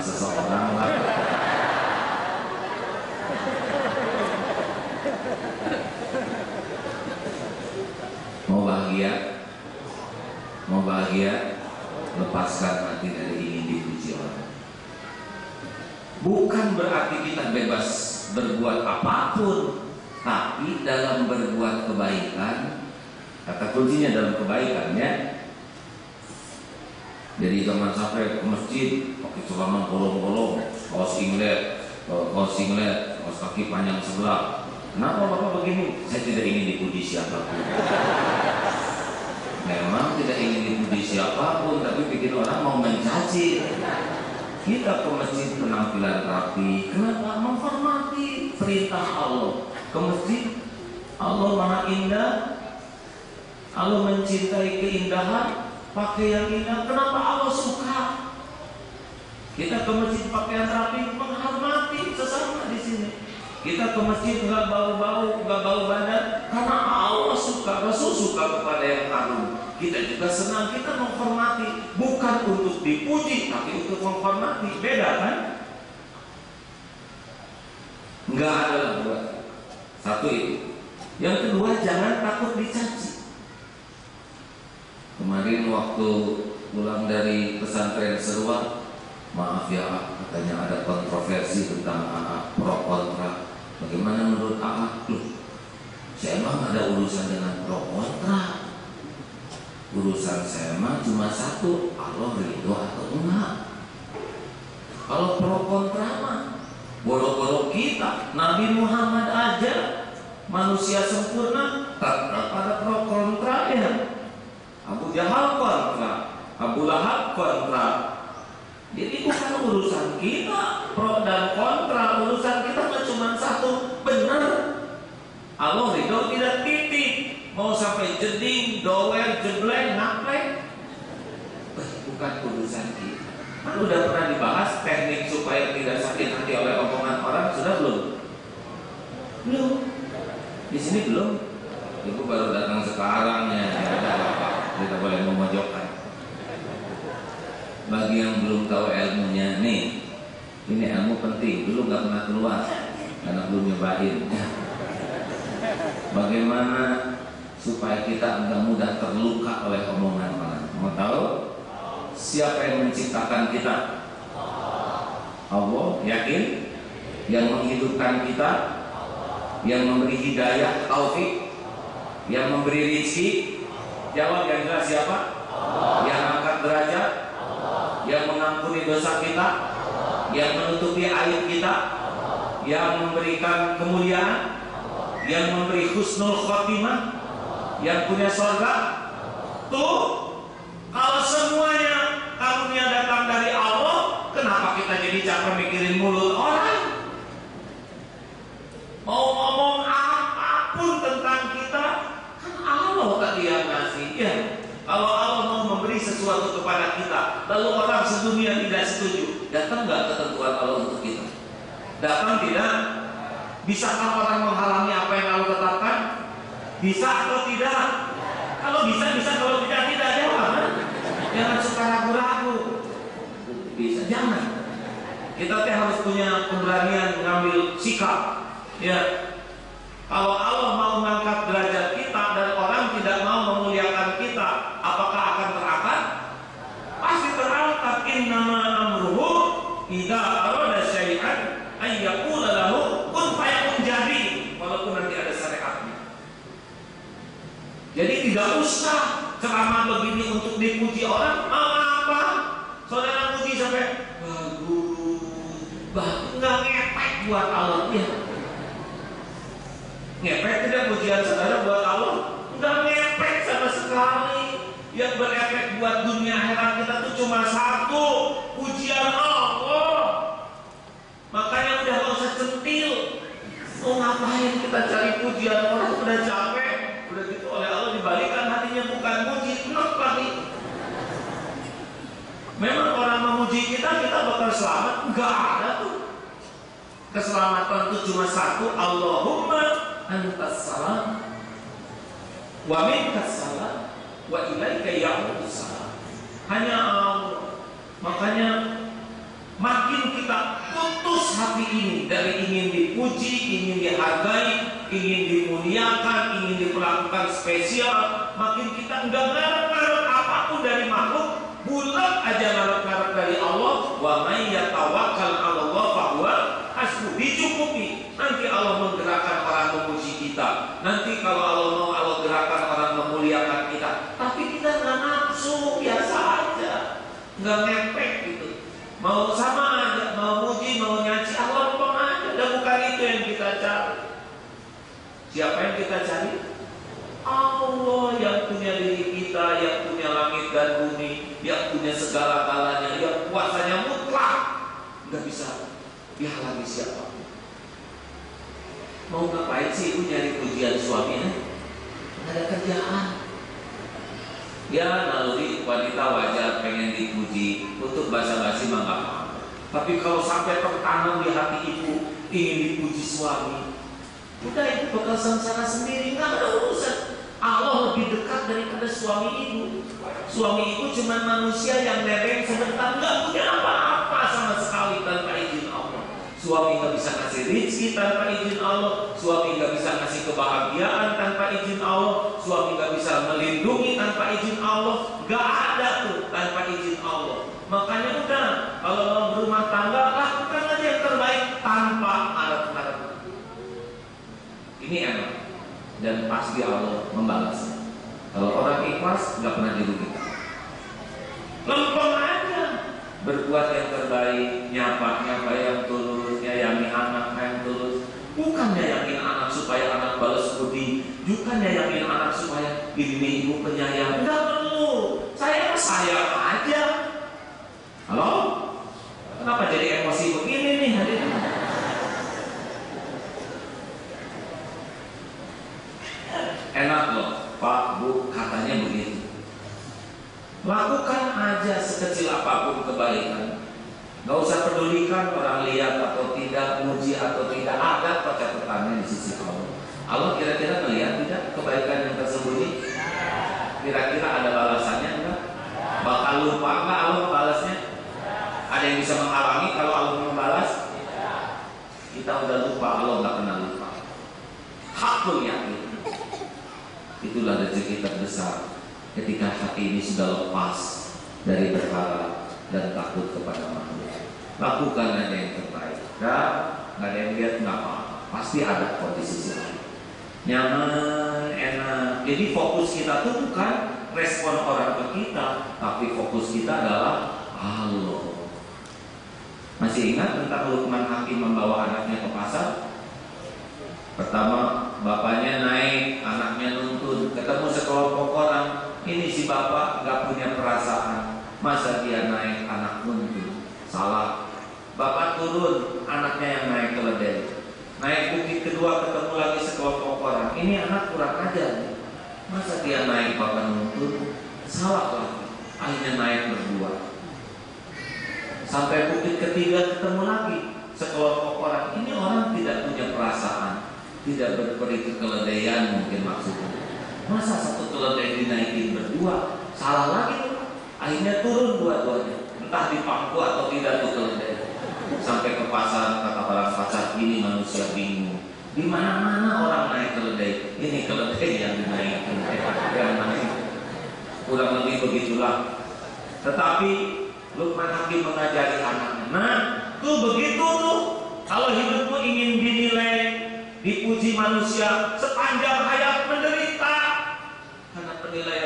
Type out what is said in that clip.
seseorang lah. Mau bahagia, lepaskan hati dari ingin dipuji orang. Bukan berarti kita bebas berbuat apapun, tapi dalam berbuat kebaikan, kata kuncinya dalam kebaikannya. Jadi jangan sampai ke masjid pakai celana bolong-bolong, kaos singlet, kaos kaki panjang sebelah. Kenapa Bapak begini? Saya tidak ingin dipuji siapapun. Memang tidak ingin dipuji siapapun, tapi bikin orang mau mencaci. Kita ke masjid penampilan rapi. Kenapa? Menghormati perintah Allah. Ke masjid, Allah Maha Indah. Allah mencintai keindahan. Pakai yang indah. Kenapa Allah suka? Kita ke masjid pakaian rapi, menghormati sesama di sini. Kita ke masjid nggak bau-bau, nggak bau badan, karena Allah suka, Rasul suka kepada yang harum. Kita juga senang, kita menghormati, bukan untuk dipuji, tapi untuk menghormati. Beda kan? Nggak ada buat. Satu itu. Yang kedua, jangan takut dicaci. Kemarin waktu pulang dari pesantren Seruak, maaf ya, katanya ada kontroversi tentang AA pro kontra. Bagaimana menurut AA? Loh, saya emang ada urusan dengan pro kontra. Urusan saya mah cuma satu, Allah ridho atau enggak. Kalau pro kontra mah bodoh-bodoh kita. Nabi Muhammad aja manusia sempurna, tetap ada pro kontra ya. Abu Jahal kontra, Abu Lahab kontra. Jadi bukan urusan kita pro dan kontra, urusan kita cuma satu, benar. Allah ridho tidak titik, mau sampai jeding, doer, jebleng, naplek, bukan urusan kita. Kan udah pernah dibahas teknik supaya tidak sakit hati oleh omongan orang, sudah belum? Belum. Di sini belum. Ibu baru datang sekarang ya. Kita boleh memojokkan. Bagi yang belum tahu ilmunya, nih, ini ilmu penting. Dulu nggak pernah keluar karena belum nyobain. Bagaimana supaya kita enggak mudah terluka oleh omongan orang? Mau tahu? Siapa yang menciptakan kita? Allah. Yakin? Yang menghidupkan kita? Yang memberi hidayah, taufik? Yang memberi rezeki? Jawab yang jelas siapa? Yang angkat derajat? Yang mengampuni dosa kita, yang menutupi aib kita, yang memberikan kemuliaan, yang memberi husnul khotimah, yang punya surga. Tuh, kalau semuanya karunia datang dari Allah, kenapa kita jadi capek mikirin mulut orang? Mau ngomong apapun tentang kita, kan Allah tadi yang ngasih ya. Kalau Allah mau memberi sesuatu kepada kita, lalu orang sedunia tidak setuju, datang nggak ketentuan Allah untuk kita? Datang tidak? Bisakah orang menghalangi apa yang Allah tetapkan? Bisa atau tidak? Kalau bisa, bisa. Kalau tidak, tidak. Jangan suka ragu-ragu. Bisa, jangan. Kita harus punya keberanian mengambil sikap. Ya. Kalau Allah mau mengangkat derajat kita dan orang tidak mau memuliakan kita, apakah akan terangkat? Pasti terangkat. Innama amruhu idza arada syai'an ay yaqula lahu kun fayakun, jadi walaupun nanti ada syariatnya. Jadi tidak usah ceramah begini untuk dipuji orang. Apa? Saudara puji sampai bagus, nggak ngepek buat Allah ya. Ngepek tidak pujian saudara buat Allah? Enggak ngepek sama sekali. Yang berefek buat dunia akhirat kita tuh cuma satu, pujian Allah. Makanya udah gak usah centil. Mau ngapain kita cari pujian orang? Udah capek. Udah gitu oleh Allah dibalikan hatinya bukan muji, enak lagi. Memang orang memuji kita bakal selamat? Enggak ada tuh. Keselamatan itu cuma satu, Allahumma antas salam wa minkas salam wa ilaika ya'udus salam. Hanya Allah. Makanya makin seperti ini, dari ingin dipuji, ingin dihargai, ingin dimuliakan, ingin diperlakukan spesial, makin kita enggak ngarep-ngarep apapun dari makhluk, bulat aja ngarep-ngarep dari Allah. Wa may yatawakkal 'ala Allah fahuwa hasbuh. Dicukupi. Nanti Allah menggerakkan orang memuji kita. Nanti kalau Allah mau, Allah gerakkan orang memuliakan kita. Tapi kita nggak nafsu, biasa aja, nggak ngepek gitu. Mau sama aja, mau muji, mau nyaci, Allah lempeng aja. Dan bukan itu yang kita cari. Siapa yang kita cari? Allah yang punya diri kita, yang punya langit dan bumi, yang punya segala-galanya, yang kuasanya mutlak, nggak bisa dihalangi siapa. Mau ngapain sih ibu nyari pujian suaminya? Nggak ada kerjaan. Ya naluri wanita wajar pengen dipuji, untuk basa-basi mah nggak apa-apa. Tapi kalau sampai tertanam di hati ibu ingin dipuji suami, udah ibu bakal sengsara sendiri, nggak ada urusan. Allah lebih dekat daripada suami ibu. Suami ibu cuma manusia yang nebeng sebentar, nggak punya apa-apa sama sekali tanpa izin Allah. Suami nggak bisa ngasih rezeki tanpa izin Allah. Suami nggak bisa ngasih kebahagiaan tanpa izin Allah. Suami nggak bisa melindungi tanpa izin Allah. Nggak ada tuh tanpa izin Allah. Makanya udah, kalau mau berumah tangga, lakukan aja yang terbaik tanpa harap-harap. Ini enak dan pasti Allah membalasnya. Kalau orang ikhlas nggak pernah dirugikan. Lempeng aja, berbuat yang terbaik, nyapa yang tulus, nyayangi anak yang tulus. Bukan nyayangin anak supaya anak balas budi, bukan nyayangin anak supaya ini ibu penyayang. Nggak perlu. Saya sayang aja. Halo? Kenapa jadi emosi begini nih hadirin? Enak loh, Pak, Bu, katanya begitu. Lakukan aja sekecil apapun kebaikan. Gak usah pedulikan orang lihat atau tidak, muji atau tidak, ada catatannya di sisi Allah. Allah kira-kira melihat tidak kebaikan yang tersembunyi? Kira-kira ada balasannya enggak? Bakal lupa enggak Allah membalasnya? Ada yang bisa menghalangi kalau Allah membalas? Kita udah lupa, Allah nggak pernah lupa. Hakul yakin. Itulah rezeki terbesar ketika hati ini sudah lepas dari berharap dan takut kepada makhluk. Lakukan aja yang terbaik. Dan nggak ada yang lihat nggak apa-apa. Pasti ada kondisi lain. Nyaman, enak. Jadi fokus kita tuh bukan respon orang ke kita, tapi fokus kita adalah Allah. Masih ingat tentang Luqman Hakim membawa anaknya ke pasar? Pertama, bapaknya naik, anaknya nuntun, ketemu sekelompok orang. Ini si bapak gak punya perasaan, masa dia naik, anak nuntun? Salah. Bapak turun, anaknya yang naik keledai. Naik bukit kedua, ketemu lagi sekelompok orang. Ini anak kurang ajar, masa dia naik, bapak nuntun? Salah lagi. Akhirnya naik berdua. Sampai bukit ketiga ketemu lagi sekelompok orang. Ini orang tidak punya perasaan, tidak berperi kekeledaian mungkin maksudnya. Masa satu keledai dinaikin berdua? Salah lagi. Akhirnya turun dua-duanya, entah di pangku atau tidak tuh keledai. Sampai ke pasar, kata orang pasar, ini manusia bingung. Di mana-mana orang naik keledai, ini keledai yang dinaikin. Kurang lebih begitulah. Tetapi Luqman Hakim mengajari anaknya, nah tuh begitu tuh. Kalau hidupmu ingin dinilai, dipuji manusia, sepanjang hayat menderita. Karena penilaian